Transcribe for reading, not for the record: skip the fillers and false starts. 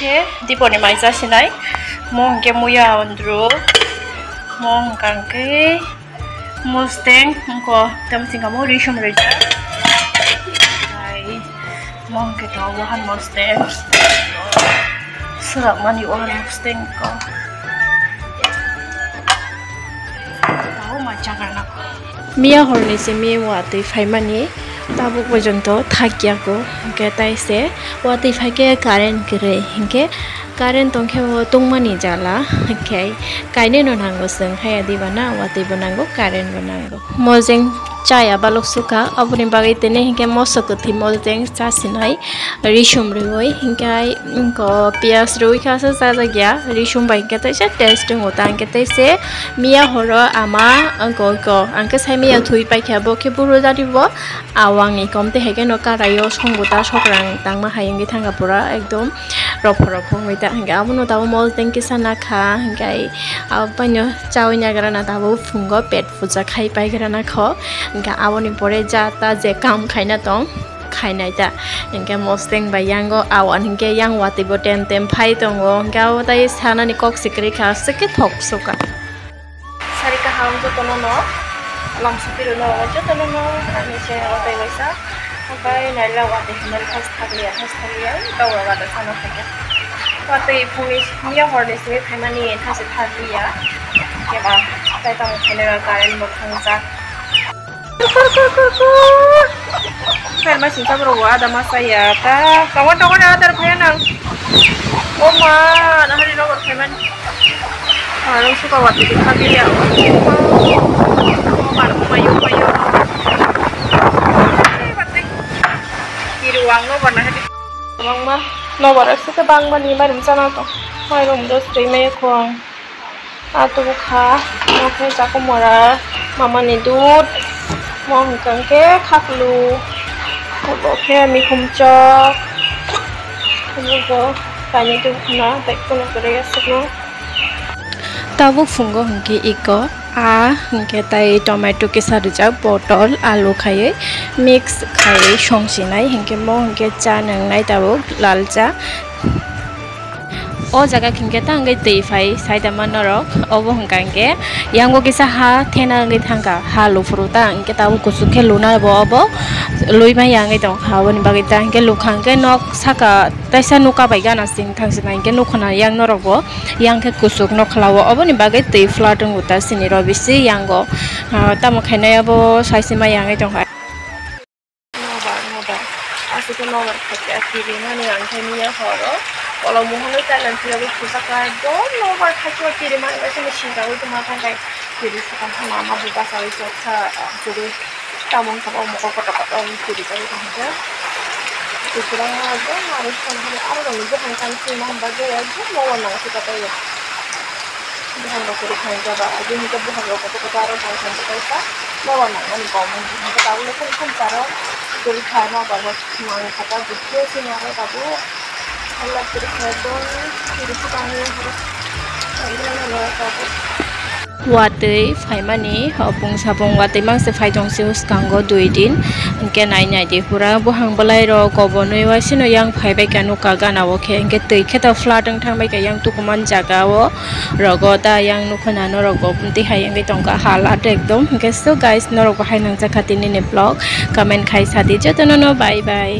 ke diponi mai jasinai mong ke muya ondru mong kangke musteng ko tam singa mo rishum reja ai mong ke to wahan musteng serak mani wahan musteng ko tahu macam mana Mia horni se mi wati Fykhe mani tabuk pojonto thakya ko ke taise wati Fykhe current kre hinke current tongke wo tongmani jala ke kaine no nango seng khaya dibana wati banango current banango mojeng chaya balok suka abuni bagai tene hinke mosok thi mojeng chasinai rishum roi hinkai ko pias roi khasa sa gya rishum bai ke taise testing utang ke taise mia horo ama angko ko angke sai mia thui pai khabo ke buru jari bo awangi komte hege no karayo songuta sokrang tangma hayingi thanga pura ekdom rofo ngita hingga abuno tawo mojeng kisana kha hingai apanyo chawinya garana tawo fungo pet puja khai pai garana kho hingga aboni pore jata je kam khaina tong khainai ta hingga mosteng bayango awan hingga yang wati bo tem phai tongo hingga tai sanani kok sikri kha sike thok soka sarika ham to tono no lam supiro no jo tono no ani che otai waisa apai naila wati himal khas thakliya kawa wada sana thake wati phumi mia horde se phaimani thase thakliya keba tai tang khenera karen mo thangja Kan masih sabro ada masa ya ta kawan-kawan ada phayanang oma nah hari nomor phaman harus suka wati thakliya mar mayo kiruang no warna hati bang mah Nobar suka bang mani marim sana to mai rom dos trime khong atu kha oke jakomora mama ni dut mong kangke khaklu oke mi khumchok ko tani tu na tak kono kare asno tabu fungo hingke iko hingke tai tomato ke sarja botol alu khaye mix khaye songsinai hingke mo hingke cha nangnai tabu lal cha o jaga hingke ta ngai tei phai saida manorok obo hingkangke yango kisa ha thena ngai thangka ha lufruta hingke tabu kusukhe luna bo obo loiba yangai tong hawani bagai ta hingke lukhangke nok saka taisa nuka baigana sing thangsina hingke nukhona yang norok bo yangke kusuk nokhlawo obo ni bagai tei flatung uta sini robisi yango tamo khainaya bo saisima yangai tong Nobar asiko Nobar khake akiri mani yangke miya horo kalau mohon itu nanti lagi susah kan, Nobar khake akiri mani macam sinta itu makan kayak kiri sekarang mama buka sawi sota jadi tamong sama mau kotak-kotak kiri tadi saja kurang aja harus kan ada lagi bukan sih mau bagi aja mau nang kita tahu bukan kiri kan coba aja kita bukan kotak taruh kan kita mau nang kan komen kita tahu kan taruh kiri kan apa mau kata gitu sih nara tahu Allah kiri kan kiri sekarang harus ini tahu Watwi Fykhe mani hopung sapung wati mang se Fykhe jong se uskango 2 din hingke nai de pura bohang balai ro kobonoi wasino yang Fykhe bai kanu kagana wo khe hingke tei kheta flatang thangbai ka yang tukuman jaga wo rogo ta yang nukhana no rogo bunti hayang bai tongka hala ekdom hingke so guys norok bahai nang jakhatini ni vlog comment khai sadi jotono no bye bye